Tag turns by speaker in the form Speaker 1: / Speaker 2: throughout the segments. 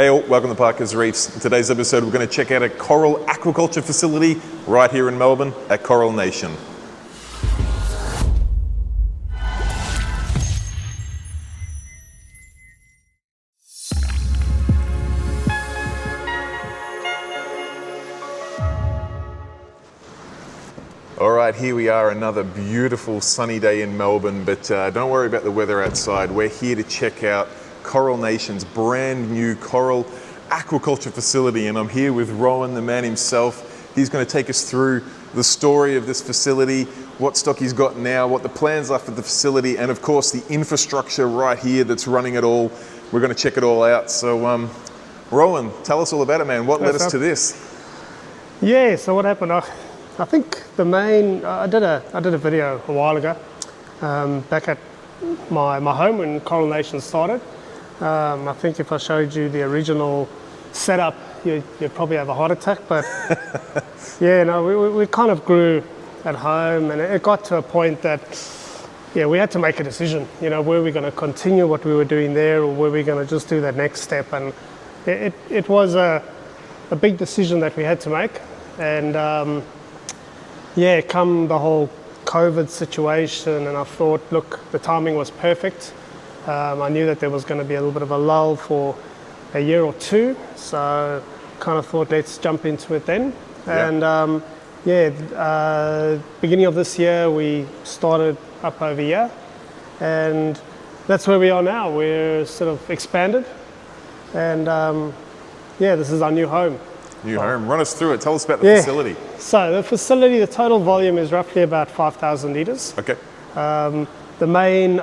Speaker 1: Hey all, welcome to Parker's Reefs. In today's episode we're going to check out a coral aquaculture facility right here in Melbourne at Coral Nation. Alright, here we are, another beautiful sunny day in Melbourne, but don't worry about the weather outside. We're here to check out Coral Nation's brand new coral aquaculture facility, and I'm here with Rowan, the man himself. He's going to take us through the story of this facility, what stock he's got now, what the plans are for the facility, and of course the infrastructure right here that's running it all. We're going to check it all out. So Rowan, tell us all about it, man. What led us to this?
Speaker 2: Yeah, so what happened, I think the main, I did a video a while ago back at my home when Coral Nation started. I think if I showed you the original setup, you'd probably have a heart attack, but yeah, no, we kind of grew at home, and it got to a point that, yeah, we had to make a decision, were we going to continue what we were doing there, or were we going to just do that next step? And it was a big decision that we had to make, and yeah, come the whole COVID situation, and I thought, look, the timing was perfect. I knew that there was going to be a little bit of a lull for a year or two, so kind of thought, let's jump into it then. Yeah. And beginning of this year, we started up over here, and that's where we are now. We're sort of expanded, and yeah, this is our new home.
Speaker 1: New home. Run us through it. Tell us about the facility.
Speaker 2: So the facility, the total volume is roughly about 5,000 litres.
Speaker 1: Okay.
Speaker 2: The main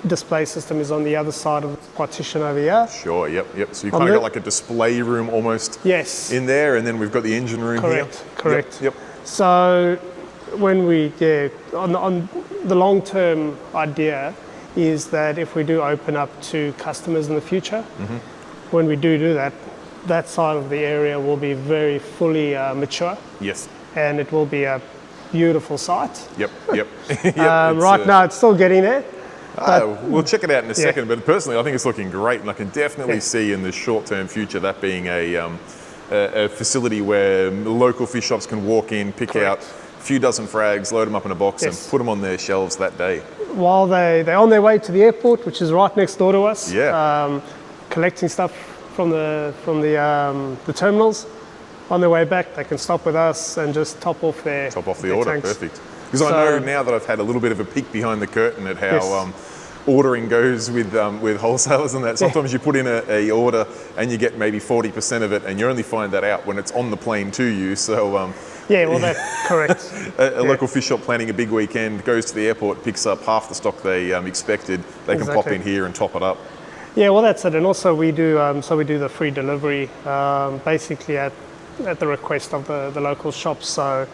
Speaker 2: display system is on the other side of the partition over here.
Speaker 1: Sure, yep. So you kind of got like a display room almost in there, and then we've got the engine room here.
Speaker 2: Correct.
Speaker 1: Yep.
Speaker 2: So when we, on the long-term idea is that if we do open up to customers in the future, when we do that, that side of the area will be very fully mature.
Speaker 1: Yes.
Speaker 2: And it will be a beautiful site.
Speaker 1: Yep.
Speaker 2: Right now it's still getting there.
Speaker 1: We'll check it out in a second, but personally I think it's looking great, and I can definitely see in the short-term future that being a facility where local fish shops can walk in, pick out a few dozen frags, load them up in a box and put them on their shelves that day. While
Speaker 2: they're on their way to the airport, which is right next door to us, collecting stuff from the terminals. On their way back, they can stop with us and just top off the
Speaker 1: order.
Speaker 2: Tanks.
Speaker 1: Perfect. Because I know now that I've had a little bit of a peek behind the curtain at how ordering goes with wholesalers and that. Sometimes you put in a order and you get maybe 40% of it, and you only find that out when it's on the plane to you. So
Speaker 2: that's correct.
Speaker 1: A local fish shop planning a big weekend goes to the airport, picks up half the stock they expected. They can pop in here and top it up. Yeah, well, that's it. And also we do the free delivery basically at the request of the local shops. So,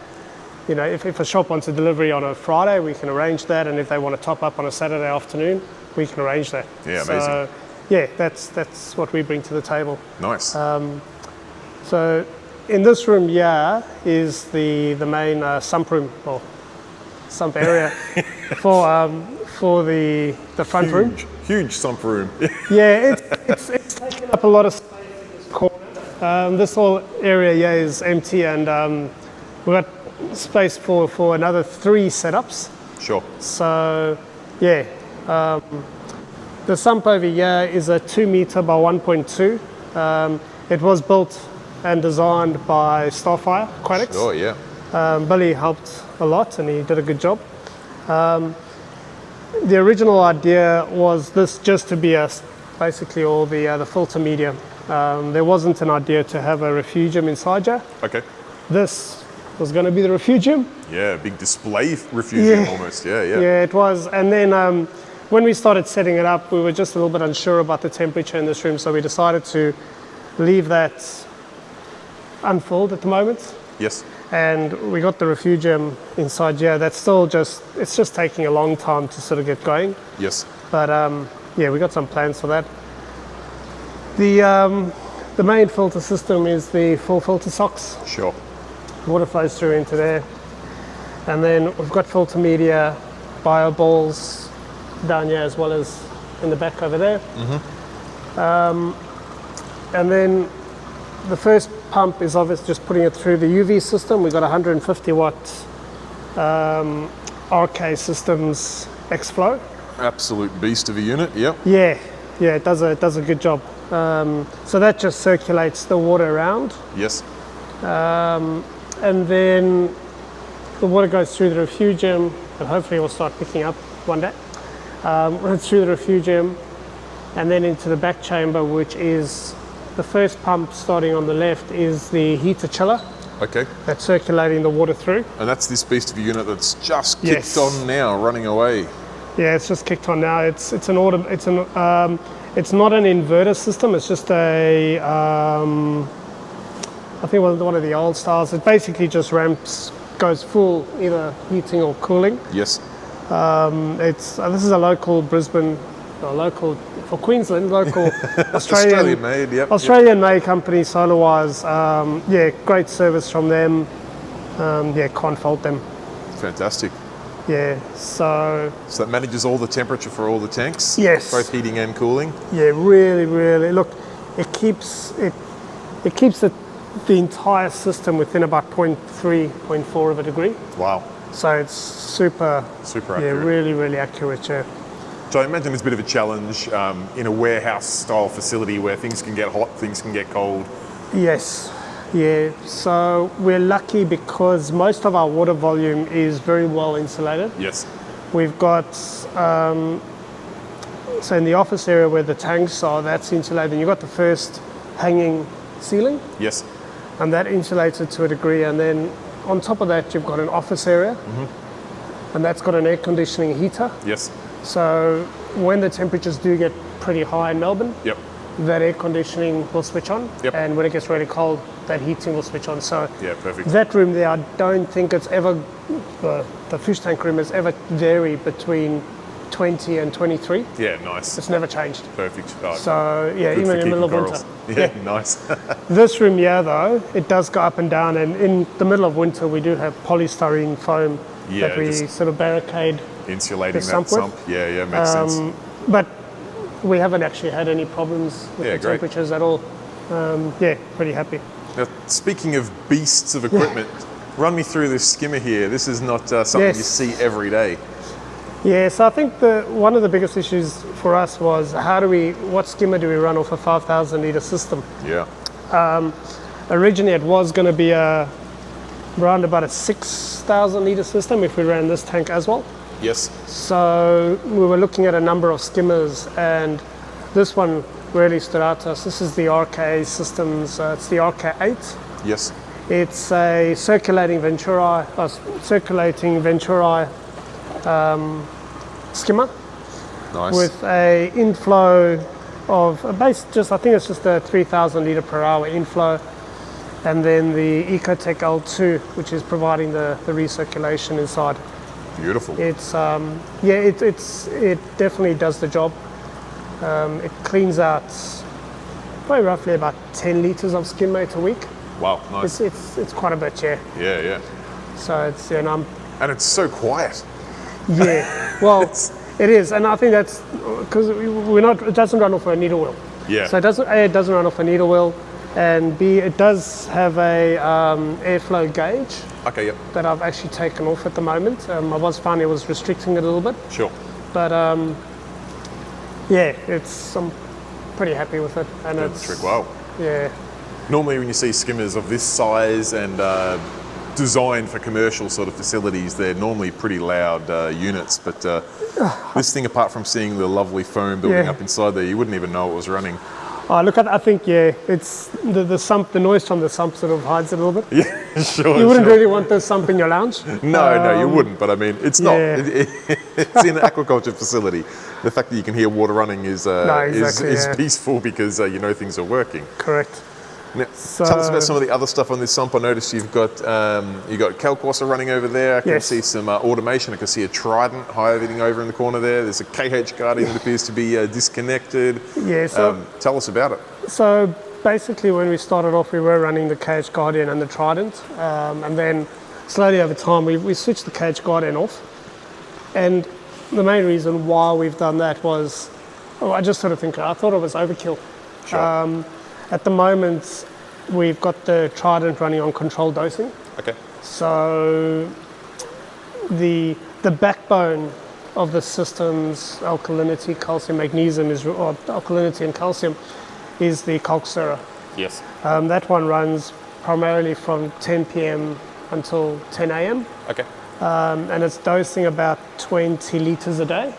Speaker 1: if a shop wants a delivery on a Friday, we can arrange that. And if they want to top up on a Saturday afternoon, we can arrange that. Yeah, amazing.
Speaker 2: So, yeah, that's what we bring to the table.
Speaker 1: Nice.
Speaker 2: So in this room here is the main sump room, or sump area for the front room.
Speaker 1: Huge sump room.
Speaker 2: Yeah, it's taken up a lot of space in this corner. This whole area here is empty, and we've got space for another 3 setups.
Speaker 1: Sure.
Speaker 2: So, yeah, the sump over here is a 2 meter by 1.2. It was built and designed by Starfire Aquatics.
Speaker 1: Oh, yeah.
Speaker 2: Billy helped a lot, and he did a good job. The original idea was this just to be basically all the filter media. There wasn't an idea to have a refugium inside here. Okay. This was going to be the refugium.
Speaker 1: Yeah, big display refugium almost. Yeah.
Speaker 2: Yeah, it was. And then when we started setting it up, we were just a little bit unsure about the temperature in this room, so we decided to leave that unfilled at the moment.
Speaker 1: Yes.
Speaker 2: And we got the refugium inside here. That's still it's just taking a long time to sort of get going.
Speaker 1: Yes.
Speaker 2: But yeah, we got some plans for that. The main filter system is the full filter socks.
Speaker 1: Sure.
Speaker 2: Water flows through into there. And then we've got filter media, bio balls down here as well as in the back over there. And then the first pump is obviously just putting it through the UV system. We've got 150 watt RK Systems X-Flow.
Speaker 1: Absolute beast of a unit, yep.
Speaker 2: Yeah, it does a good job. So that just circulates the water around.
Speaker 1: Yes.
Speaker 2: And then the water goes through the refugium, and hopefully it will start picking up one day. Runs through the refugium and then into the back chamber, which is the first pump starting on the left is the heater chiller.
Speaker 1: Okay.
Speaker 2: That's circulating the water through.
Speaker 1: And that's this beast of a unit that's just kicked on now, running away.
Speaker 2: Yeah, it's just kicked on now. It's not an inverter system. It's just a I think one of the old styles. It basically just goes full either heating or cooling.
Speaker 1: Yes.
Speaker 2: This is a local Brisbane, local for Queensland, local
Speaker 1: Australian made, yep.
Speaker 2: Australian-made company, solar-wise. Great service from them. Can't fault them.
Speaker 1: Fantastic.
Speaker 2: Yeah, so
Speaker 1: that manages all the temperature for all the tanks?
Speaker 2: Yes.
Speaker 1: Both heating and cooling?
Speaker 2: Yeah, really, really. Look, it keeps the entire system within about 0.3, 0.4 of a degree.
Speaker 1: Wow.
Speaker 2: So it's super accurate. Yeah, really, really accurate, yeah.
Speaker 1: So I imagine it's a bit of a challenge in a warehouse style facility where things can get hot, things can get cold.
Speaker 2: Yes. Yeah, so we're lucky because most of our water volume is very well insulated.
Speaker 1: Yes.
Speaker 2: We've got, so in the office area where the tanks are, that's insulated. You've got the first hanging ceiling.
Speaker 1: Yes.
Speaker 2: And that insulates it to a degree. And then on top of that, you've got an office area. And that's got an air conditioning heater.
Speaker 1: Yes.
Speaker 2: So when the temperatures do get pretty high in Melbourne,
Speaker 1: yep,
Speaker 2: that air conditioning will switch on.
Speaker 1: Yep.
Speaker 2: And when it gets really cold, that heating will switch on. So
Speaker 1: yeah, perfect.
Speaker 2: That room there, I don't think it's ever, the fish tank room has ever varied between 20 and 23.
Speaker 1: Yeah, nice.
Speaker 2: It's never changed.
Speaker 1: Perfect.
Speaker 2: Oh, so yeah, even in the middle of winter.
Speaker 1: Yeah, nice.
Speaker 2: This room, yeah, though, it does go up and down. And in the middle of winter, we do have polystyrene foam that we sort of barricade.
Speaker 1: Insulating
Speaker 2: that sump.
Speaker 1: Yeah, makes sense.
Speaker 2: But we haven't actually had any problems with the temperatures at all. Pretty happy.
Speaker 1: Now, speaking of beasts of equipment, run me through this skimmer here. This is not something you see every day.
Speaker 2: Yeah, so I think one of the biggest issues for us was what skimmer do we run off a 5,000 litre system?
Speaker 1: Yeah.
Speaker 2: Originally it was going to be around about a 6,000 litre system if we ran this tank as well.
Speaker 1: Yes.
Speaker 2: So we were looking at a number of skimmers and this one really stood out to us. This is the RK Systems, it's the RK8.
Speaker 1: Yes.
Speaker 2: It's a circulating Venturi skimmer.
Speaker 1: Nice.
Speaker 2: With a inflow of I think it's just a 3,000 litre per hour inflow, and then the Ecotech L2, which is providing the recirculation inside.
Speaker 1: Beautiful.
Speaker 2: It's it definitely does the job. It cleans out probably roughly about 10 litres of skim mate a week.
Speaker 1: Wow, nice.
Speaker 2: It's quite a bit, yeah.
Speaker 1: Yeah.
Speaker 2: So it's and
Speaker 1: it's so quiet.
Speaker 2: Yeah, well, it is, and I think that's because it doesn't run off a needle wheel.
Speaker 1: Yeah.
Speaker 2: So it doesn't run off a needle wheel, and B, it does have a airflow gauge.
Speaker 1: Okay, yep.
Speaker 2: That I've actually taken off at the moment. I was finding it was restricting it a little bit.
Speaker 1: Sure.
Speaker 2: But I'm pretty happy with it, and it's
Speaker 1: trick. Wow.
Speaker 2: Yeah.
Speaker 1: Normally, when you see skimmers of this size and designed for commercial sort of facilities, they're normally pretty loud units, but this thing, apart from seeing the lovely foam building up inside there, you wouldn't even know it was running.
Speaker 2: Oh, look, I think, it's the sump, the noise from the sump sort of hides it a little bit.
Speaker 1: Yeah, sure.
Speaker 2: You wouldn't really want the sump in your lounge.
Speaker 1: No, you wouldn't, but I mean, it's not. It's in an aquaculture facility. The fact that you can hear water running is peaceful because you know things are working.
Speaker 2: Correct.
Speaker 1: Now, tell us about some of the other stuff on this sump. I noticed you've got Calcorsa running over there. I can see some automation. I can see a Trident hiving over in the corner there. There's a KH Guardian that appears to be disconnected.
Speaker 2: Yeah. So
Speaker 1: tell us about it.
Speaker 2: So basically, when we started off, we were running the KH Guardian and the Trident, and then slowly over time, we switched the KH Guardian off. And the main reason why we've done that was, I just sort of think I thought it was overkill.
Speaker 1: Sure.
Speaker 2: At the moment, we've got the Trident running on controlled dosing.
Speaker 1: Okay.
Speaker 2: So the backbone of the system's alkalinity, calcium, magnesium or alkalinity and calcium is the Kalk stirrer.
Speaker 1: Yes.
Speaker 2: That one runs primarily from 10 p.m. until 10 a.m.
Speaker 1: Okay.
Speaker 2: And it's dosing about 20 liters a day.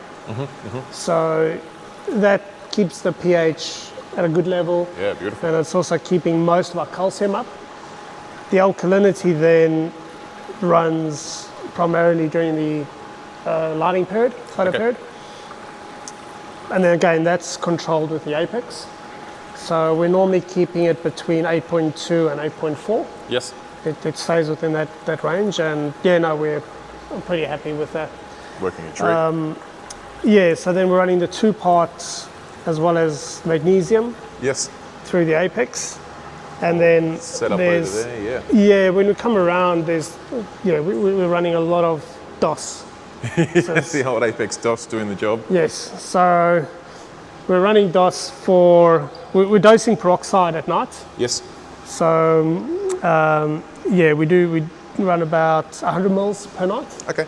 Speaker 2: So that keeps the pH at a good level.
Speaker 1: Yeah, beautiful.
Speaker 2: And it's also keeping most of our calcium up. The alkalinity then runs primarily during the lighting period, photo period. And then again, that's controlled with the apex. So we're normally keeping it between 8.2 and 8.4.
Speaker 1: Yes.
Speaker 2: It stays within that range, and yeah, no, we're pretty happy with that.
Speaker 1: Working a treat.
Speaker 2: Yeah, so then we're running the 2 parts as well as magnesium
Speaker 1: Yes.
Speaker 2: through the apex. And then
Speaker 1: Set up over
Speaker 2: there's,
Speaker 1: there, yeah.
Speaker 2: yeah, when we come around, there's, we're running a lot of DOS.
Speaker 1: The old Apex DOS doing the job.
Speaker 2: Yes, so we're running DOS we're dosing peroxide at night.
Speaker 1: Yes.
Speaker 2: So, yeah, we run about 100 mils per night.
Speaker 1: Okay.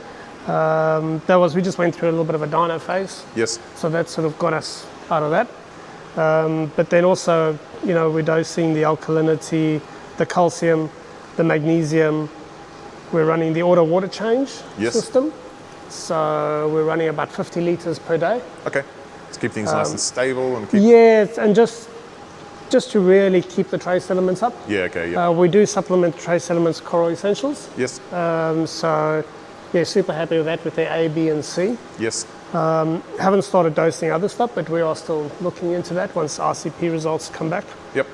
Speaker 2: We just went through a little bit of a dyno phase.
Speaker 1: Yes.
Speaker 2: So that sort of got us out of that. But then also, we're dosing the alkalinity, the calcium, the magnesium. We're running the auto water change system. So we're running about 50 liters per day.
Speaker 1: Okay. To keep things nice and stable and keep.
Speaker 2: Yeah, and just to really keep the trace elements up.
Speaker 1: Yeah. Okay. Yeah.
Speaker 2: We do supplement trace elements Coral Essentials.
Speaker 1: Yes.
Speaker 2: So yeah, super happy with that with their A, B, and C.
Speaker 1: Yes.
Speaker 2: Haven't started dosing other stuff, but we are still looking into that once RCP results come back.
Speaker 1: Yep.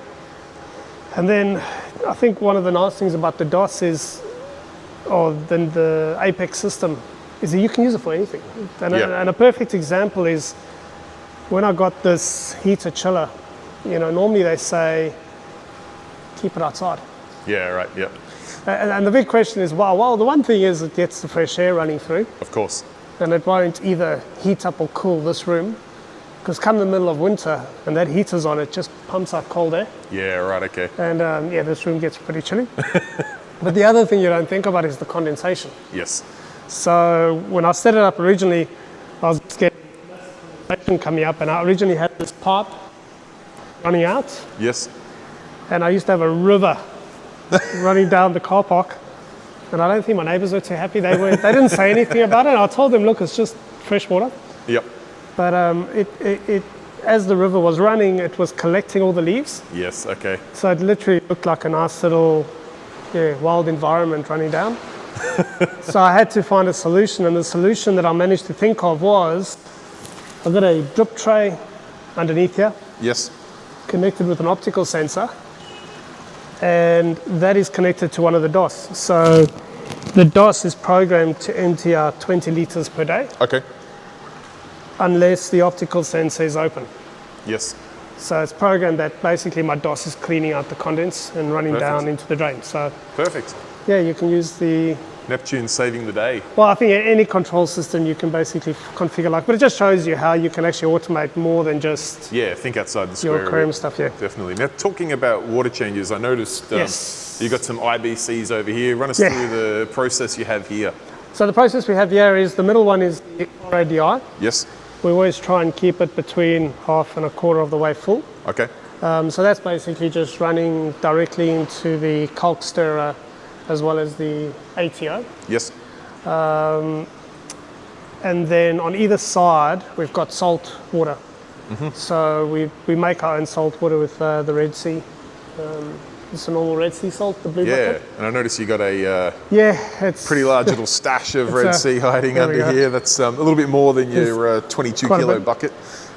Speaker 2: And then I think one of the nice things about the DOS is, the Apex system, is that you can use it for anything. And a perfect example is when I got this heater chiller, normally they say, keep it outside.
Speaker 1: Yeah. Right. Yep.
Speaker 2: And the big question is, well, the one thing is it gets the fresh air running through.
Speaker 1: Of course.
Speaker 2: And it won't either heat up or cool this room, because come the middle of winter and that heater's on, it just pumps out cold air.
Speaker 1: Yeah. Right. Okay.
Speaker 2: And this room gets pretty chilly. But the other thing you don't think about is the condensation.
Speaker 1: Yes.
Speaker 2: So when I set it up originally, I was getting condensation coming up, and I originally had this pipe running out.
Speaker 1: Yes.
Speaker 2: And I used to have a river running down the car park. And I don't think my neighbours were too happy. They didn't say anything about it. I told them, look, it's just fresh water.
Speaker 1: Yep.
Speaker 2: But it as the river was running, it was collecting all the leaves.
Speaker 1: Yes. Okay.
Speaker 2: So it literally looked like a nice little wild environment running down. So I had to find a solution. And the solution that I managed to think of was, I've got a drip tray underneath here,
Speaker 1: Yes.
Speaker 2: connected with an optical sensor. And that is connected to one of the DOS. So the DOS is programmed to empty out 20 liters per day,
Speaker 1: Okay.
Speaker 2: unless the optical sensor is open.
Speaker 1: Yes.
Speaker 2: So it's programmed that basically my DOS is cleaning out the condens and running down into the drain. So
Speaker 1: Perfect.
Speaker 2: yeah, you can use the,
Speaker 1: Neptune saving the day.
Speaker 2: well, I think any control system you can basically configure but it just shows you how you can actually automate more than just
Speaker 1: Yeah. Think outside the
Speaker 2: your
Speaker 1: square.
Speaker 2: aquarium stuff, yeah.
Speaker 1: Definitely. Now, talking about water changes, I noticed
Speaker 2: Yes.
Speaker 1: you got some IBCs over here. Run us
Speaker 2: Yeah.
Speaker 1: through the process you have here.
Speaker 2: So the process we have here is, the middle one is the RADI.
Speaker 1: Yes.
Speaker 2: We always try and keep it between half and a quarter of the way full.
Speaker 1: Okay.
Speaker 2: So that's basically just running directly into the Kalk stirrer as well as the ATO.
Speaker 1: Yes.
Speaker 2: And then on either side, we've got salt water. So we make our own salt water with the Red Sea. It's a normal Red Sea salt, the blue
Speaker 1: Yeah.
Speaker 2: bucket.
Speaker 1: And I noticed you got a
Speaker 2: It's
Speaker 1: pretty large little stash of Red Sea hiding
Speaker 2: there we
Speaker 1: under
Speaker 2: go.
Speaker 1: here. That's a little bit more than your 22
Speaker 2: quite a
Speaker 1: kilo
Speaker 2: bit.
Speaker 1: bucket.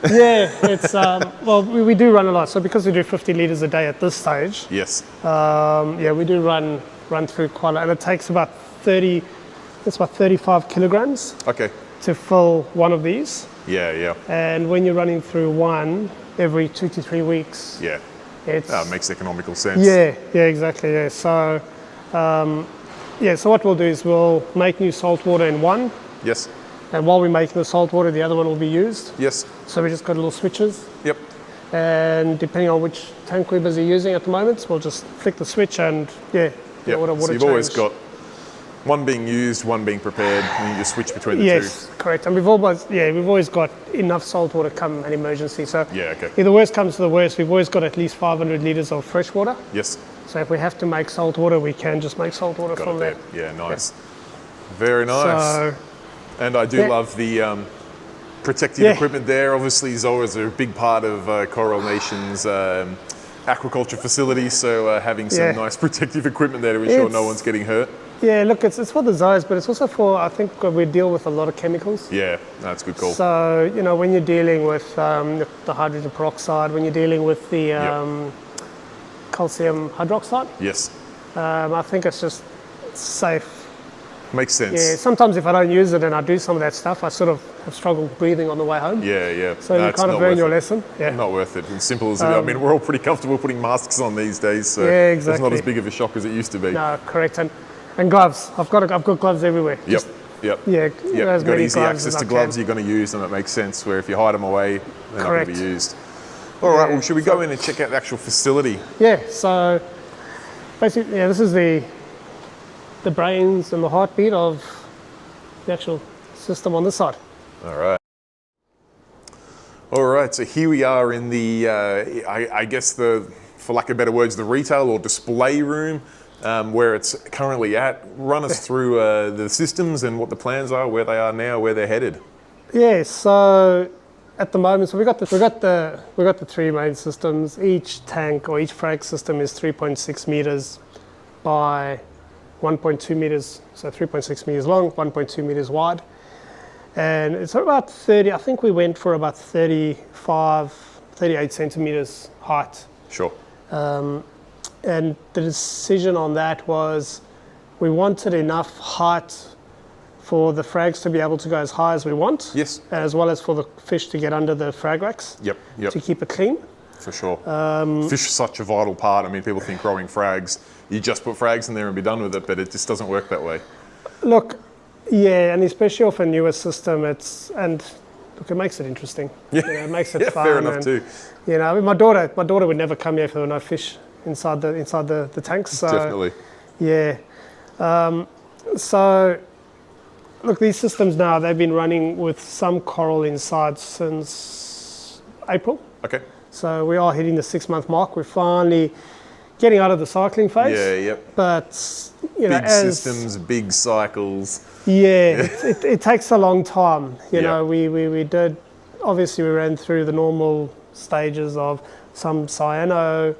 Speaker 2: Yeah, it's well, we do run a lot. So because we do 50 liters a day at this stage,
Speaker 1: Yes.
Speaker 2: we do run through quite a lot, and it takes about 35 kilograms
Speaker 1: Okay.
Speaker 2: to fill one of these.
Speaker 1: Yeah. Yeah.
Speaker 2: And when you're running through one every 2 to 3 weeks,
Speaker 1: Yeah.
Speaker 2: it's
Speaker 1: That makes economical sense.
Speaker 2: yeah, exactly. Yeah. So so what we'll do is we'll make new salt water in one,
Speaker 1: Yes.
Speaker 2: and while we're making the salt water, the other one will be used.
Speaker 1: Yes.
Speaker 2: So we just got little switches.
Speaker 1: Yep.
Speaker 2: and depending on which tank we're busy using at the moment, we'll just flick the switch and the water
Speaker 1: So you've
Speaker 2: change.
Speaker 1: always got one being used, one being prepared, and you just switch between the
Speaker 2: Yes, correct. And we've always got enough salt water come an emergency. So
Speaker 1: two. Yeah, okay.
Speaker 2: if the worst comes to the worst, we've always got at least 500 litres of fresh water.
Speaker 1: Yes.
Speaker 2: So if we have to make salt water, we can just make salt water
Speaker 1: Got
Speaker 2: from
Speaker 1: it
Speaker 2: there.
Speaker 1: there. Yeah, nice. Very nice.
Speaker 2: So,
Speaker 1: And I do love the protective equipment there. Obviously, Zoas are a big part of Coral Nation's aquaculture facility, so having some nice protective equipment there to ensure no one's getting hurt.
Speaker 2: Yeah, look, it's for the Zoas, but it's also for, I think, we deal with a lot of chemicals.
Speaker 1: Yeah, that's a good call.
Speaker 2: So, when you're dealing with the hydrogen peroxide, when you're dealing with the calcium hydroxide,
Speaker 1: Yes.
Speaker 2: I think it's just safe.
Speaker 1: Makes sense.
Speaker 2: Yeah, sometimes if I don't use it and I do some of that stuff, I sort of have struggled breathing on the way home.
Speaker 1: Yeah.
Speaker 2: So you kind of learn your lesson. Yeah.
Speaker 1: Not worth it. As simple as it is. I mean, we're all pretty comfortable putting masks on these days, so it's not as big of a shock as it used to be.
Speaker 2: No, correct. And gloves. I've got gloves everywhere.
Speaker 1: Yep.
Speaker 2: Yeah.
Speaker 1: You've got easy access to gloves. You're going to use them. It makes sense. Where if you hide them away, they're not going to be used. All right. Well, should we go in and check out the actual facility?
Speaker 2: Yeah. So basically, this is the brains and the heartbeat of the actual system on this side.
Speaker 1: All right, so here we are in the, I guess for lack of better words, the retail or display room where it's currently at. Run us through the systems and what the plans are, where they are now, where they're headed.
Speaker 2: Yeah, so at the moment, so we got the three main systems. Each tank or each frag system is 3.6 meters by 1.2 meters, so 3.6 meters long, 1.2 meters wide. And it's about 30, I think we went for about 38 centimeters height.
Speaker 1: Sure.
Speaker 2: And the decision on that was we wanted enough height for the frags to be able to go as high as we want.
Speaker 1: Yes.
Speaker 2: As well as for the fish to get under the frag racks.
Speaker 1: Yep.
Speaker 2: To keep it clean.
Speaker 1: For sure. Fish is such a vital part. I mean, people think growing frags, you just put frags in there and be done with it, but it just doesn't work that way.
Speaker 2: Look, yeah, and especially off a newer system, it makes it interesting.
Speaker 1: Yeah,
Speaker 2: it makes it fun.
Speaker 1: Fair enough too.
Speaker 2: My daughter would never come here if there were no fish inside the tanks. So,
Speaker 1: definitely.
Speaker 2: Yeah. So, look, these systems now, they've been running with some coral inside since April.
Speaker 1: Okay.
Speaker 2: So we are hitting the 6-month mark. We're finally getting out of the cycling phase.
Speaker 1: Yeah, yep.
Speaker 2: But,
Speaker 1: big systems, big cycles.
Speaker 2: Yeah, it takes a long time. We did, obviously we ran through the normal stages of some cyano,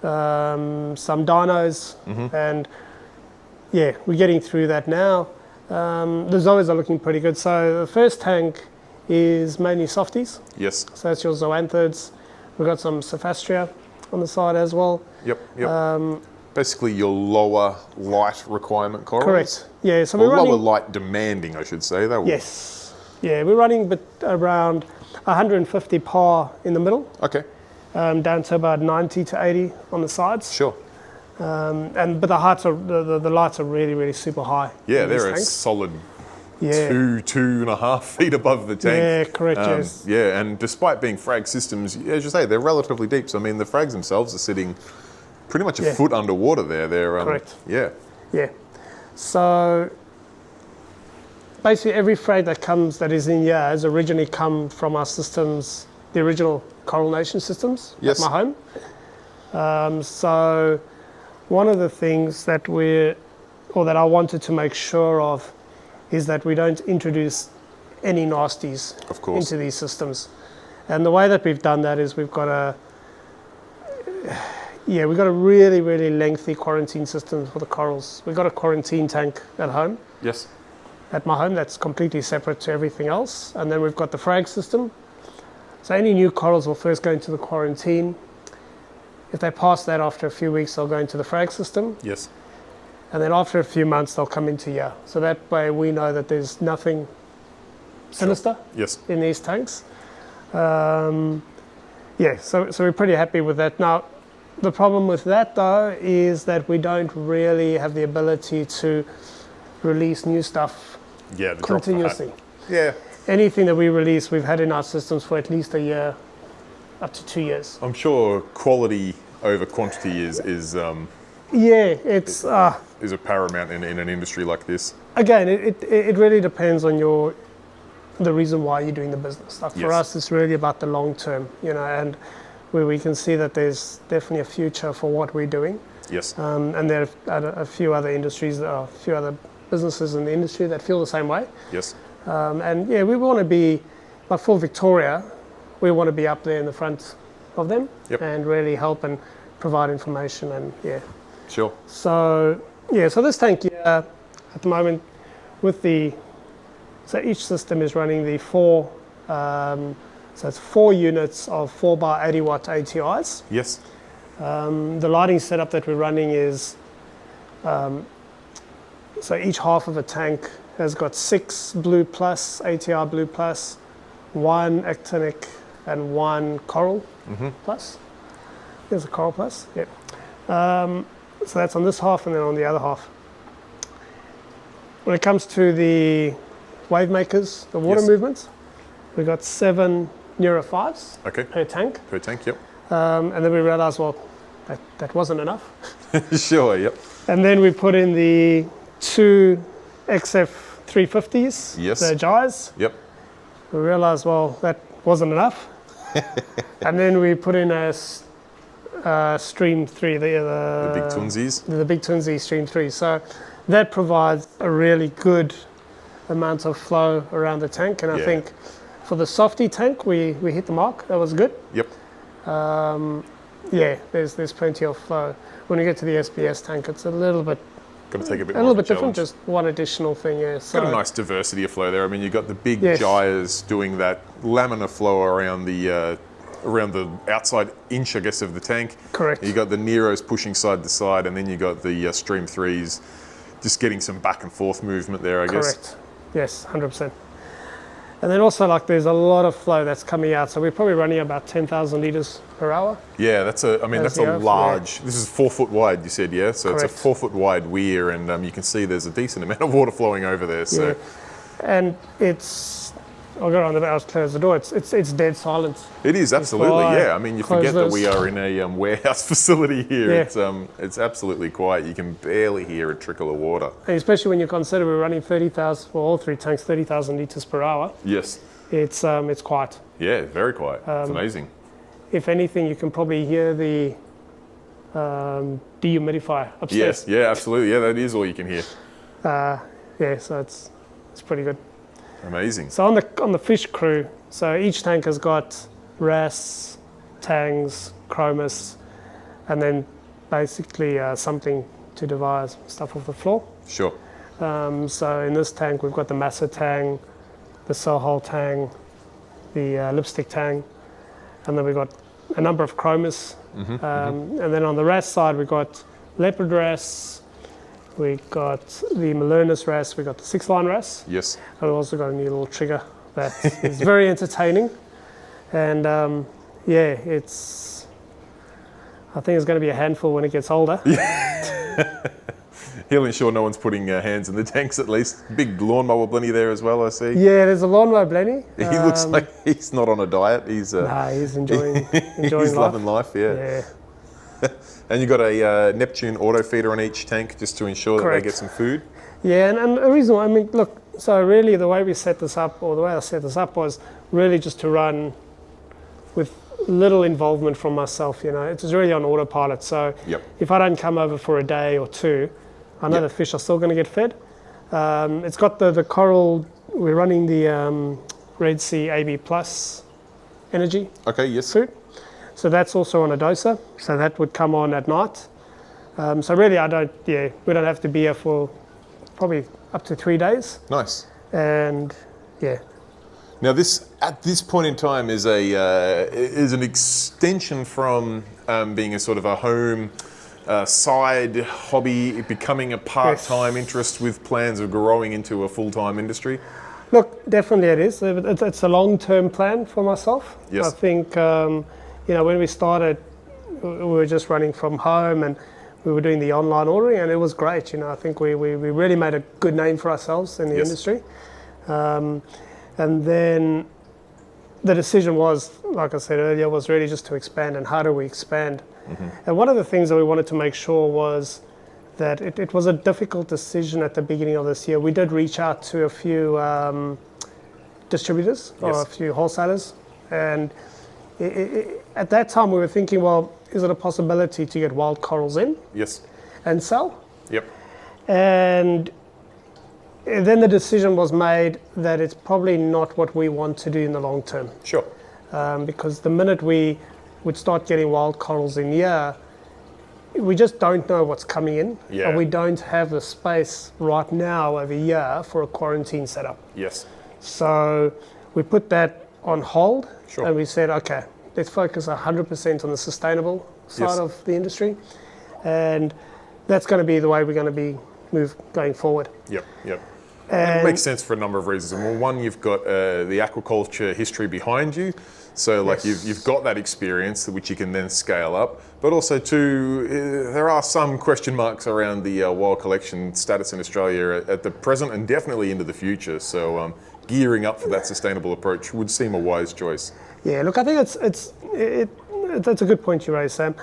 Speaker 2: some dinos, and we're getting through that now. The zoas are looking pretty good. So the first tank is mainly softies.
Speaker 1: Yes.
Speaker 2: So that's your Zoanthids. We've got some Sophastria on the side as well.
Speaker 1: Yep. Basically your lower light requirement corals.
Speaker 2: Correct. Yeah. So we're running
Speaker 1: lower light demanding, I should say.
Speaker 2: Yes. Yeah, we're running around 150 par in the middle.
Speaker 1: Okay.
Speaker 2: Down to about 90 to 80 on the sides.
Speaker 1: Sure.
Speaker 2: But the heights are the lights are really, really super high.
Speaker 1: Yeah, they're a solid 2.5 feet above the tank.
Speaker 2: Yeah, correct. Yes.
Speaker 1: Yeah, and despite being frag systems, as you say, they're relatively deep. So I mean, the frags themselves are sitting pretty much a foot underwater there. They're
Speaker 2: correct.
Speaker 1: Yeah.
Speaker 2: Yeah. So basically, every frag that is in here has originally come from our systems, the original Coral Nation systems at my home. So one of the things that I wanted to make sure of is that we don't introduce any nasties into these systems. And the way that we've done that is we've got a really, really lengthy quarantine system for the corals. We've got a quarantine tank at home.
Speaker 1: Yes.
Speaker 2: At my home, that's completely separate to everything else. And then we've got the frag system. So any new corals will first go into the quarantine. If they pass that after a few weeks, they'll go into the frag system.
Speaker 1: Yes.
Speaker 2: And then after a few months, they'll come into here. So that way we know that there's nothing sinister in these tanks. So we're pretty happy with that. Now, the problem with that, though, is that we don't really have the ability to release new stuff continuously.
Speaker 1: Yeah.
Speaker 2: Anything that we release, we've had in our systems for at least a year up to 2 years.
Speaker 1: I'm sure quality over quantity is
Speaker 2: Yeah, it's
Speaker 1: a paramount in an industry like this.
Speaker 2: again, it really depends on the reason why you're doing the business. Like for
Speaker 1: Yes.
Speaker 2: us, it's really about the long term, and where we can see that there's definitely a future for what we're doing.
Speaker 1: Yes.
Speaker 2: And there are a few other industries, a few other businesses in the industry that feel the same way.
Speaker 1: Yes.
Speaker 2: And yeah, we want to be, like for Victoria, we want to be up there in the front of them
Speaker 1: Yep.
Speaker 2: and really help and provide information and yeah.
Speaker 1: Sure.
Speaker 2: So yeah, so this tank here at the moment so each system is running the so it's 4 units of 4x80 watt ATIs.
Speaker 1: Yes.
Speaker 2: The lighting setup that we're running is, so each half of a tank has got 6 Blue Plus, ATI Blue Plus, 1 Actinic and 1 Coral Plus. There's a Coral Plus, yep. So that's on this half and then on the other half. When it comes to the wave makers, the water
Speaker 1: Yes.
Speaker 2: movements, we've got 7 Neuro 5s
Speaker 1: Okay.
Speaker 2: per tank.
Speaker 1: Per tank. Yep.
Speaker 2: And then we realized, well, that wasn't enough.
Speaker 1: Sure. Yep.
Speaker 2: And then we put in the 2 XF 350s,
Speaker 1: Yes.
Speaker 2: the Gyres.
Speaker 1: Yep.
Speaker 2: We realized, well, that wasn't enough. And then we put in a Stream 3,
Speaker 1: The big twinsies.
Speaker 2: the big Twinsie Stream 3. So that provides a really good amount of flow around the tank. And I
Speaker 1: Yeah.
Speaker 2: think for the softy tank, we hit the mark. That was good.
Speaker 1: Yep.
Speaker 2: Yeah, there's plenty of flow. When you get to the SPS tank, it's a little bit
Speaker 1: Got to take a bit
Speaker 2: a
Speaker 1: more
Speaker 2: little
Speaker 1: of a
Speaker 2: bit different.
Speaker 1: challenge.
Speaker 2: Just one additional thing. Yeah. So
Speaker 1: Got a nice diversity of flow there. I mean, you've got the big
Speaker 2: Yes.
Speaker 1: gyres doing that laminar flow around the outside inch, I guess, of the tank.
Speaker 2: correct.
Speaker 1: You got the Neros pushing side to side, and then you got the Stream 3s just getting some back and forth movement there, I guess.
Speaker 2: Correct. Yes, 100%. And then also, like, there's a lot of flow that's coming out. So we're probably running about 10,000 liters per hour.
Speaker 1: Yeah, that's a
Speaker 2: That's the overflow.
Speaker 1: large. This is 4 foot wide, you said, yeah? So
Speaker 2: Correct.
Speaker 1: it's a 4 foot wide weir, and you can see there's a decent amount of water flowing over there. So
Speaker 2: Yeah. And I'll go around the I'll close the door. It's dead silent.
Speaker 1: it is absolutely,
Speaker 2: quiet,
Speaker 1: yeah. I mean, you forget that
Speaker 2: close
Speaker 1: we are in a warehouse facility here.
Speaker 2: Yeah.
Speaker 1: It's absolutely quiet. You can barely hear a trickle of water.
Speaker 2: And especially when you consider we're running 30,000, for all 3 tanks, 30,000 liters per hour.
Speaker 1: Yes.
Speaker 2: It's quiet.
Speaker 1: Yeah, very quiet. It's amazing.
Speaker 2: If anything, you can probably hear the dehumidifier upstairs.
Speaker 1: Yes, yeah, absolutely. Yeah, that is all you can hear.
Speaker 2: Yeah, so it's pretty good.
Speaker 1: Amazing.
Speaker 2: So on the fish crew, so each tank has got RAS, tangs, chromis, and then basically something to devise stuff off the floor.
Speaker 1: Sure.
Speaker 2: So in this tank, we've got the Massa tang, the Sohol tang, the lipstick tang, and then we've got a number of chromis. And then on the RAS side, we've got leopard RAS, we've got the Melurnus RAS, we've got the 6-line RAS,
Speaker 1: Yes.
Speaker 2: and we've also got a new little trigger that is very entertaining. And yeah, I think it's going to be a handful when it gets older.
Speaker 1: He'll ensure no one's putting hands in the tanks at least. Big lawnmower Blenny there as well, I see.
Speaker 2: Yeah, there's a lawnmower Blenny.
Speaker 1: He looks like he's not on a diet. He's
Speaker 2: He's enjoying
Speaker 1: he's
Speaker 2: life.
Speaker 1: loving life, yeah.
Speaker 2: Yeah.
Speaker 1: And you've got a Neptune auto feeder on each tank just to ensure that
Speaker 2: Correct.
Speaker 1: they get some food.
Speaker 2: Yeah, and the reason why, I mean, look, so really the way we set this up, or the way I set this up was really just to run with little involvement from myself, It was really on autopilot. So
Speaker 1: Yep.
Speaker 2: if I don't come over for a day or two, I know
Speaker 1: Yep.
Speaker 2: the fish are still going to get fed. It's got the coral, we're running the Red Sea AB Plus energy
Speaker 1: Okay, yes.
Speaker 2: food. So that's also on a doser. So that would come on at night. So really we don't have to be here for probably up to 3 days.
Speaker 1: Nice.
Speaker 2: And yeah,
Speaker 1: Now this, at this point in time, is an extension from being a sort of a home side hobby, becoming a part-time interest with plans of growing into a full-time industry.
Speaker 2: look, definitely it is. It's a long-term plan for myself.
Speaker 1: Yes.
Speaker 2: I think, when we started, we were just running from home and we were doing the online ordering, and it was great. I think we really made a good name for ourselves in the
Speaker 1: Yes.
Speaker 2: industry. And then the decision was, like I said earlier, was really just to expand, and how do we expand? And one of the things that we wanted to make sure was that it was a difficult decision at the beginning of this year. We did reach out to a few distributors or a few wholesalers, and at that time we were thinking, well, is it a possibility to get wild corals in and sell?
Speaker 1: Yep.
Speaker 2: And then the decision was made that it's probably not what we want to do in the long term.
Speaker 1: Sure.
Speaker 2: Because the minute we would start getting wild corals in here, we just don't know what's coming in.
Speaker 1: Yeah.
Speaker 2: And we don't have the space right now over here for a quarantine setup.
Speaker 1: Yes.
Speaker 2: So we put that on hold.
Speaker 1: Sure.
Speaker 2: And we said, okay, let's focus 100% on the sustainable side of the industry. And that's going to be the way we're going to be going forward.
Speaker 1: Yep. And it makes sense for a number of reasons. Well, one, you've got the aquaculture history behind you. So like you've got that experience which you can then scale up. But also two, there are some question marks around the wild collection status in Australia at the present and definitely into the future. So gearing up for that sustainable approach would seem a wise choice.
Speaker 2: Yeah, look, I think that's a good point you raised, Sam.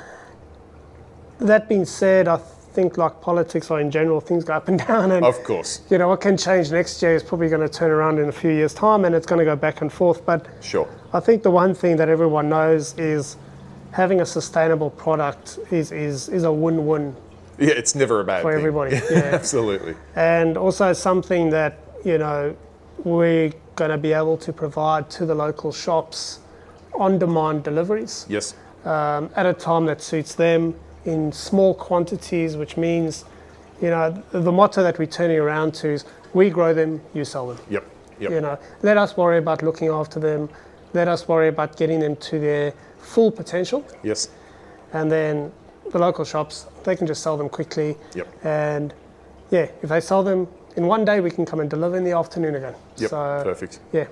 Speaker 2: That being said, I think like politics or in general, things go up and down. And,
Speaker 1: of course.
Speaker 2: You know, what can change next year is probably going to turn around in a few years' time, and it's going to go back and forth. But
Speaker 1: sure.
Speaker 2: I think the one thing that everyone knows is having a sustainable product is a win-win.
Speaker 1: Yeah, it's never a bad
Speaker 2: for
Speaker 1: thing.
Speaker 2: Everybody. Yeah.
Speaker 1: Absolutely.
Speaker 2: And also something that, you know, we're going to be able to provide to the local shops on-demand deliveries.
Speaker 1: Yes.
Speaker 2: At a time that suits them in small quantities, which means, you know, the motto that we're turning around to is we grow them, you sell them.
Speaker 1: Yep.
Speaker 2: You know, let us worry about looking after them. Let us worry about getting them to their full potential.
Speaker 1: Yes.
Speaker 2: And then the local shops, they can just sell them quickly.
Speaker 1: Yep.
Speaker 2: And yeah, if they sell them in one day, we can come and deliver in the afternoon again.
Speaker 1: Yep.
Speaker 2: So,
Speaker 1: perfect.
Speaker 2: Yeah.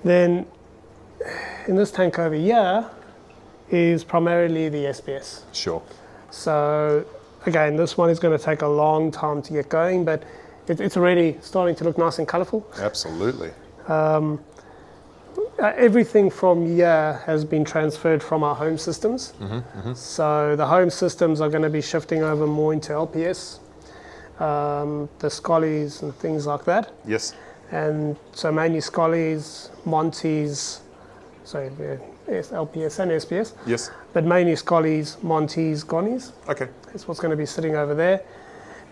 Speaker 2: Then in this tank over here is primarily the SPS.
Speaker 1: Sure.
Speaker 2: So again, this one is going to take a long time to get going, but it's already starting to look nice and colourful.
Speaker 1: Absolutely.
Speaker 2: Everything from here has been transferred from our home systems. So the home systems are going to be shifting over more into LPS, the Scollies and things like that.
Speaker 1: Yes.
Speaker 2: And so mainly Scollies, Monties, LPS and SPS.
Speaker 1: Yes.
Speaker 2: But mainly Scollies, Monties, Gonnies.
Speaker 1: Okay.
Speaker 2: That's what's going to be sitting over there.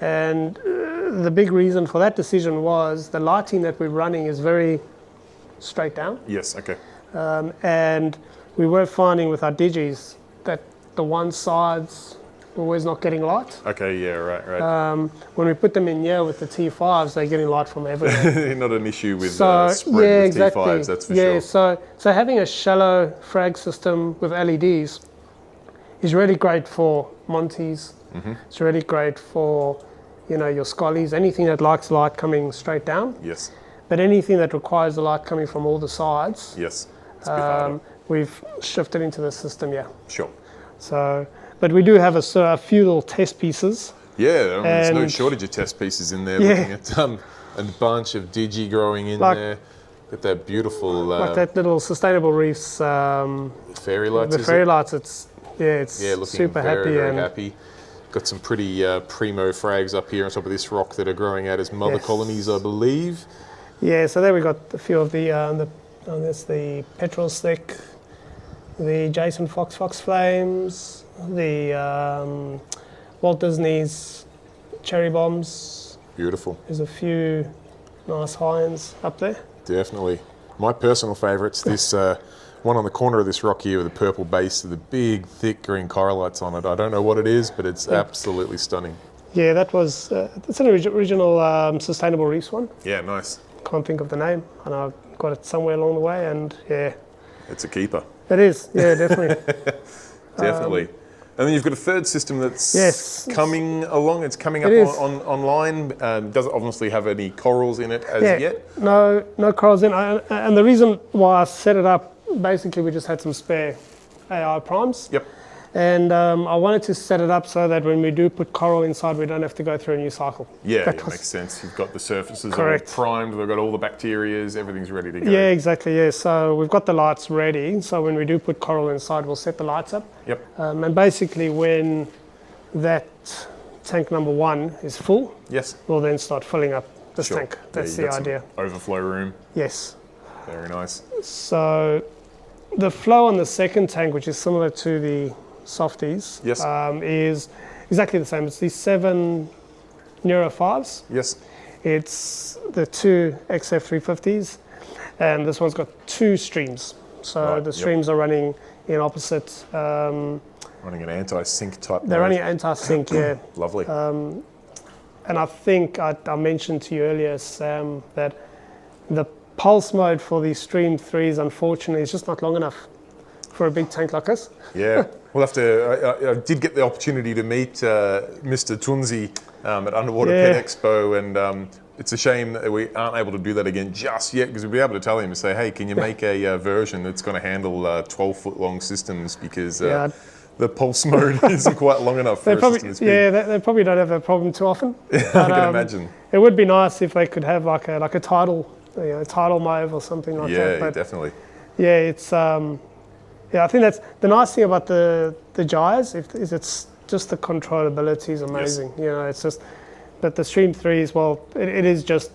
Speaker 2: And the big reason for that decision was the lighting that we're running is very straight down.
Speaker 1: Yes, okay.
Speaker 2: And we were finding with our digis that the one sides were always not getting light.
Speaker 1: Okay, yeah, right.
Speaker 2: When we put them in here with the T5s, they're getting light from everywhere.
Speaker 1: Not an issue with
Speaker 2: So,
Speaker 1: spread
Speaker 2: yeah,
Speaker 1: with
Speaker 2: exactly.
Speaker 1: T5s, that's for
Speaker 2: Yeah,
Speaker 1: sure.
Speaker 2: so having a shallow frag system with LEDs is really great for Monties. It's really great for, you know, your Scollies, anything that likes light coming straight down.
Speaker 1: Yes.
Speaker 2: But anything that requires the light coming from all the sides,
Speaker 1: Yes. It's a bit harder.
Speaker 2: we've shifted into the system, yeah.
Speaker 1: Sure.
Speaker 2: So, but we do have a few little test pieces.
Speaker 1: Yeah, I mean, there's no
Speaker 2: And-
Speaker 1: shortage of test pieces in there.
Speaker 2: Yeah.
Speaker 1: Looking at a bunch of digi growing in
Speaker 2: Like-
Speaker 1: there. Got that beautiful
Speaker 2: Like that little Sustainable Reefs,
Speaker 1: fairy lights.
Speaker 2: the
Speaker 1: is
Speaker 2: fairy
Speaker 1: it?
Speaker 2: lights, it's
Speaker 1: Looking
Speaker 2: super
Speaker 1: very,
Speaker 2: happy.
Speaker 1: very
Speaker 2: And
Speaker 1: happy. Got some pretty primo frags up here on top of this rock that are growing out as mother
Speaker 2: Yes.
Speaker 1: colonies, I believe.
Speaker 2: yeah, so there we got a few of there's the petrol stick, the Jason Fox Flames, the Walt Disney's cherry bombs.
Speaker 1: Beautiful.
Speaker 2: There's a few nice high-ends up there.
Speaker 1: Definitely. My personal favourite's this one on the corner of this rock here with the purple base with the big, thick green corallites on it. I don't know what it is, but it's absolutely stunning.
Speaker 2: Yeah, that was it's an original Sustainable Reefs one.
Speaker 1: Yeah, nice.
Speaker 2: Can't think of the name, and I got it somewhere along the way, and yeah,
Speaker 1: It's a keeper.
Speaker 2: it is. Yeah, definitely.
Speaker 1: Definitely. And then you've got a third system that's
Speaker 2: Yes.
Speaker 1: coming along. It's coming up
Speaker 2: It is.
Speaker 1: online. Doesn't obviously have any corals in it as
Speaker 2: Yeah,
Speaker 1: yet.
Speaker 2: no corals in. And the reason why I set it up, basically, we just had some spare AI primes.
Speaker 1: Yep.
Speaker 2: And I wanted to set it up so that when we do put coral inside, we don't have to go through a new cycle.
Speaker 1: Yeah, it makes sense. You've got the surfaces all primed, they've got all the bacterias, everything's ready to go.
Speaker 2: Yeah, exactly, yeah. So we've got the lights ready. So when we do put coral inside, we'll set the lights up.
Speaker 1: Yep.
Speaker 2: And basically when that tank number 1 is full,
Speaker 1: yes,
Speaker 2: we'll then start filling up this tank. That's the idea.
Speaker 1: Overflow room.
Speaker 2: Yes.
Speaker 1: Very nice.
Speaker 2: So the flow on the second tank, which is similar to the softies,
Speaker 1: yes,
Speaker 2: is exactly the same. It's these 7 Neuro 5s.
Speaker 1: Yes.
Speaker 2: It's the 2 XF350s, and this one's got 2 streams. So the streams are running in opposite.
Speaker 1: Running an anti-sync type.
Speaker 2: They're running anti-sync, yeah.
Speaker 1: Lovely.
Speaker 2: And I think I mentioned to you earlier, Sam, that the pulse mode for these stream 3s, unfortunately, is just not long enough for a big tank like this.
Speaker 1: Yeah, we'll have to. I did get the opportunity to meet Mr. Tunzi at Underwater Pet Expo, and it's a shame that we aren't able to do that again just yet, because we'll be able to tell him to say, hey, can you make a version that's going to handle 12-foot long systems, because the pulse mode isn't quite long enough for a system this big.
Speaker 2: Yeah, they probably don't have that problem too often.
Speaker 1: I can imagine.
Speaker 2: It would be nice if they could have like a tidal, tidal mode or something like that.
Speaker 1: Yeah,
Speaker 2: but
Speaker 1: definitely.
Speaker 2: Yeah, it's I think that's the nice thing about the gyres is it's just the controllability is amazing. Yes. It's just, but the stream 3s, well, it is just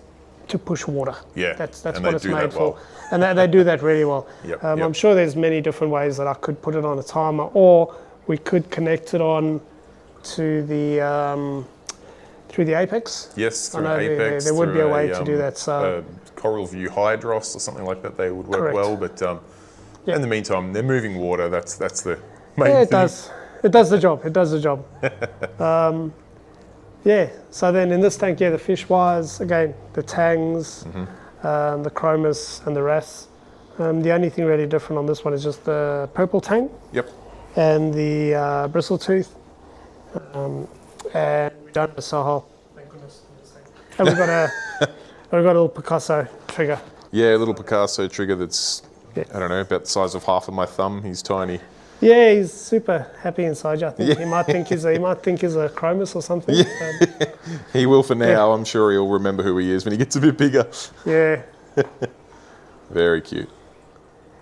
Speaker 2: to push water.
Speaker 1: Yeah,
Speaker 2: that's what it's made for, and they do that really well.
Speaker 1: Yep,
Speaker 2: I'm sure there's many different ways that I could put it on a timer, or we could connect it on to the through the Apex.
Speaker 1: Yes, through Apex.
Speaker 2: There would be a way to do that. So
Speaker 1: Coral View Hydros or something like that, they would work well. But in the meantime, they're moving water. That's the main thing.
Speaker 2: It does the job. It does the job. So then in this tank, the fish wires, again, the tangs, the chromis and the wrasse. The only thing really different on this one is just the purple tang.
Speaker 1: Yep.
Speaker 2: And the bristle tooth. And we don't have a sohole. Thank goodness. And we've got a little Picasso trigger.
Speaker 1: Yeah, a little Picasso trigger that's, I don't know, about the size of half of my thumb. He's tiny.
Speaker 2: Yeah, he's super happy inside you. I think he might think he's a chromis or something.
Speaker 1: Yeah. He will for now. I'm sure he'll remember who he is when he gets a bit bigger.
Speaker 2: Yeah.
Speaker 1: Very cute.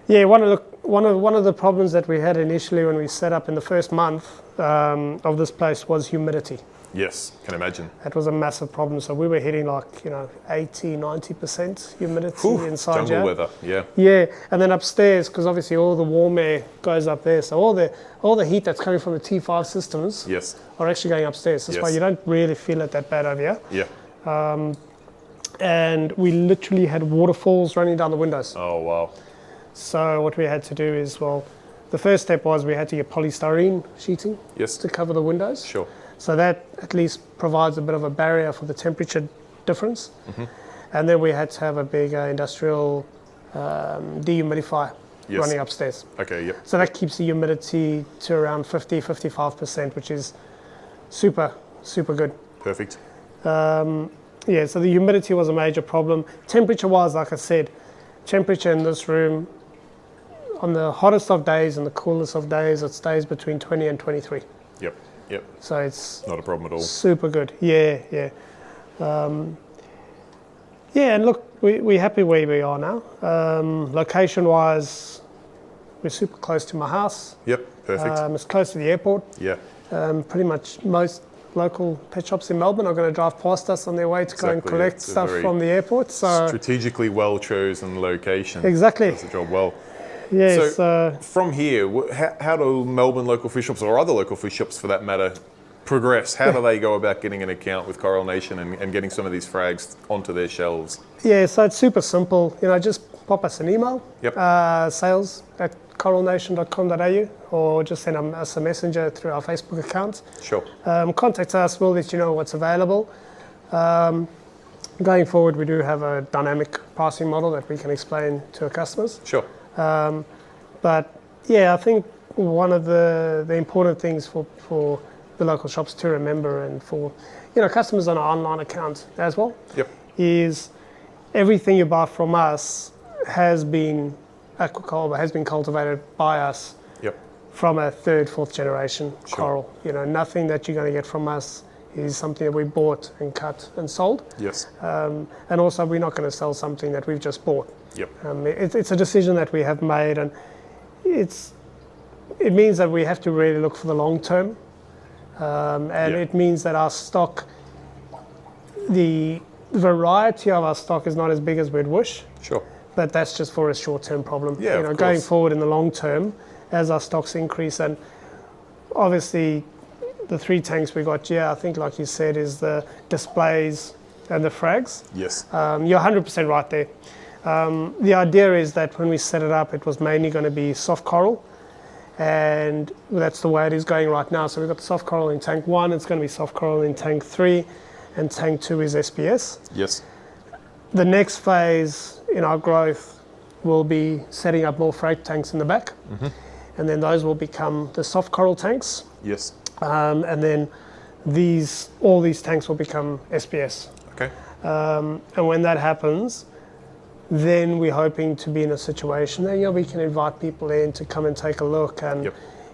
Speaker 2: Yeah, one of the problems that we had initially when we set up in the first month of this place was humidity.
Speaker 1: Yes, can imagine.
Speaker 2: That was a massive problem. So we were hitting 80, 90% humidity inside.
Speaker 1: Jungle weather, yeah.
Speaker 2: Yeah, and then upstairs, because obviously all the warm air goes up there. So all the heat that's coming from the T5 systems are actually going upstairs. That's why you don't really feel it that bad over here.
Speaker 1: Yeah.
Speaker 2: And we literally had waterfalls running down the windows.
Speaker 1: Oh, wow.
Speaker 2: So what we had to do is, the first step was we had to get polystyrene sheeting to cover the windows.
Speaker 1: Sure.
Speaker 2: So that at least provides a bit of a barrier for the temperature difference. And then we had to have a big industrial dehumidifier running upstairs.
Speaker 1: Okay, yep.
Speaker 2: So that keeps the humidity to around 50-55%, which is super, super good.
Speaker 1: Perfect.
Speaker 2: So the humidity was a major problem. Temperature-wise, like I said, temperature in this room, on the hottest of days and the coolest of days, it stays between 20 and 23.
Speaker 1: Yep.
Speaker 2: So it's
Speaker 1: not a problem at all.
Speaker 2: Super good. Yeah. And look, we're happy where we are now. Location-wise, we're super close to my house.
Speaker 1: Yep, perfect.
Speaker 2: It's close to the airport.
Speaker 1: Yeah.
Speaker 2: Pretty much most local pet shops in Melbourne are going to drive past us on their way to go and collect stuff from the airport. So
Speaker 1: strategically well-chosen location.
Speaker 2: Exactly.
Speaker 1: Does the job well.
Speaker 2: Yes.
Speaker 1: So from here, how do Melbourne local fish shops, or other local fish shops for that matter, progress? How do they go about getting an account with Coral Nation and getting some of these frags onto their shelves?
Speaker 2: Yeah, so it's super simple. Just pop us an email, sales@coralnation.com.au, or just send us a messenger through our Facebook account.
Speaker 1: Sure.
Speaker 2: Contact us, we'll let you know what's available. Going forward, we do have a dynamic pricing model that we can explain to our customers.
Speaker 1: Sure.
Speaker 2: But I think one of the important things for the local shops to remember, and for customers on our online account as well, is everything you buy from us has been aquaculture, has been cultivated by us from a third, fourth generation coral. You know, nothing that you're going to get from us is something that we bought and cut and sold.
Speaker 1: Yes.
Speaker 2: And also, we're not going to sell something that we've just bought.
Speaker 1: Yep.
Speaker 2: It's a decision that we have made, and it means that we have to really look for the long term. And it means that our stock, the variety of our stock is not as big as we'd wish.
Speaker 1: Sure.
Speaker 2: But that's just for a short-term problem.
Speaker 1: Yeah,
Speaker 2: you know, going forward in the long term, as our stocks increase, and obviously the 3 tanks we got, I think like you said, is the displays and the frags.
Speaker 1: Yes.
Speaker 2: You're 100% right there. The idea is that when we set it up, it was mainly going to be soft coral, and that's the way it is going right now. So we've got the soft coral in tank 1, it's going to be soft coral in tank 3, and tank 2 is SPS.
Speaker 1: Yes.
Speaker 2: The next phase in our growth will be setting up more frag tanks in the back, and then those will become the soft coral tanks.
Speaker 1: Yes.
Speaker 2: And then all these tanks will become SPS.
Speaker 1: Okay.
Speaker 2: And when that happens, then we're hoping to be in a situation that we can invite people in to come and take a look, and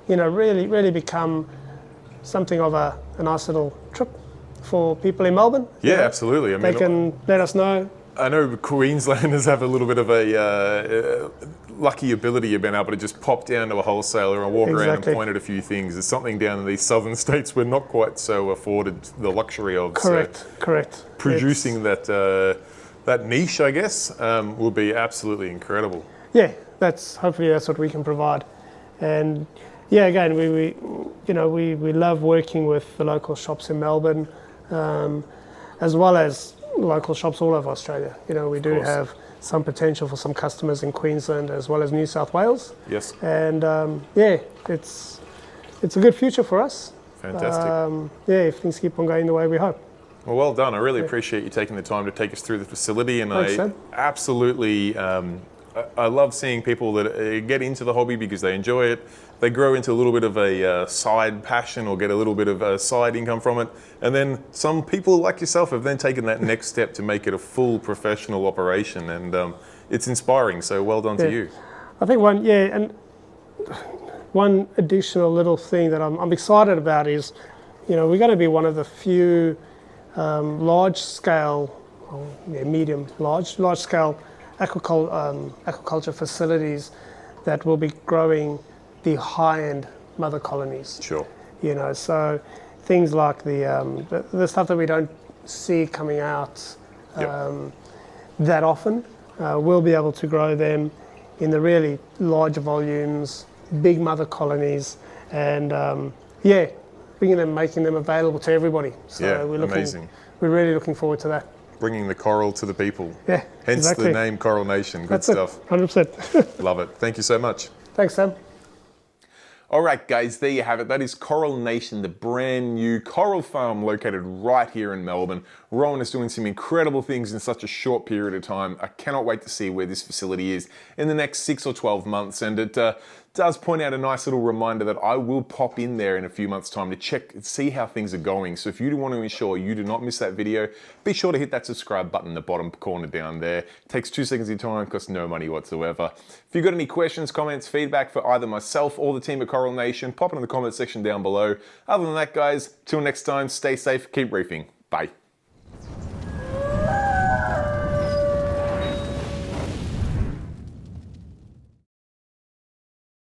Speaker 2: really become something of a nice little trip for people in Melbourne.
Speaker 1: Yeah, absolutely. I mean,
Speaker 2: they can let us know.
Speaker 1: I know Queenslanders have a little bit of a lucky ability of being able to just pop down to a wholesaler and walk around and point at a few things. There's something down in these southern states we're not quite so afforded the luxury of.
Speaker 2: Correct.
Speaker 1: Producing that niche, I guess, will be absolutely incredible.
Speaker 2: Yeah, hopefully that's what we can provide. And again, we love working with the local shops in Melbourne, as well as local shops all over Australia. We do have some potential for some customers in Queensland as well as New South Wales.
Speaker 1: Yes.
Speaker 2: And it's a good future for us.
Speaker 1: Fantastic.
Speaker 2: If things keep on going the way we hope.
Speaker 1: Well done. I really appreciate you taking the time to take us through the facility, and
Speaker 2: Thanks, Sam.
Speaker 1: Absolutely, I love seeing people that get into the hobby because they enjoy it. They grow into a little bit of a side passion or get a little bit of a side income from it. And then some people like yourself have then taken that next step to make it a full professional operation. And it's inspiring. So well done to you.
Speaker 2: I think one additional little thing that I'm excited about is, we're going to be one of the few large scale aquaculture facilities that will be growing the high-end mother colonies.
Speaker 1: Sure.
Speaker 2: So things like the stuff that we don't see coming out that often, we'll be able to grow them in the really large volumes, big mother colonies, and making them available to everybody. So we're really looking forward to that.
Speaker 1: Bringing the coral to the people.
Speaker 2: Yeah,
Speaker 1: Hence the name Coral Nation. Good
Speaker 2: That's
Speaker 1: stuff.
Speaker 2: 100%.
Speaker 1: Love it. Thank you so much.
Speaker 2: Thanks, Sam.
Speaker 1: All right, guys, there you have it. That is Coral Nation, the brand new coral farm located right here in Melbourne. Rowan is doing some incredible things in such a short period of time. I cannot wait to see where this facility is in the next 6 or 12 months. And it does point out a nice little reminder that I will pop in there in a few months' time to check and see how things are going. So if you do want to ensure you do not miss that video, be sure to hit that subscribe button in the bottom corner down there. It takes 2 seconds of your time, costs no money whatsoever. If you've got any questions, comments, feedback for either myself or the team at Coral Nation, pop it in the comment section down below. Other than that, guys, till next time, stay safe, keep reefing. Bye.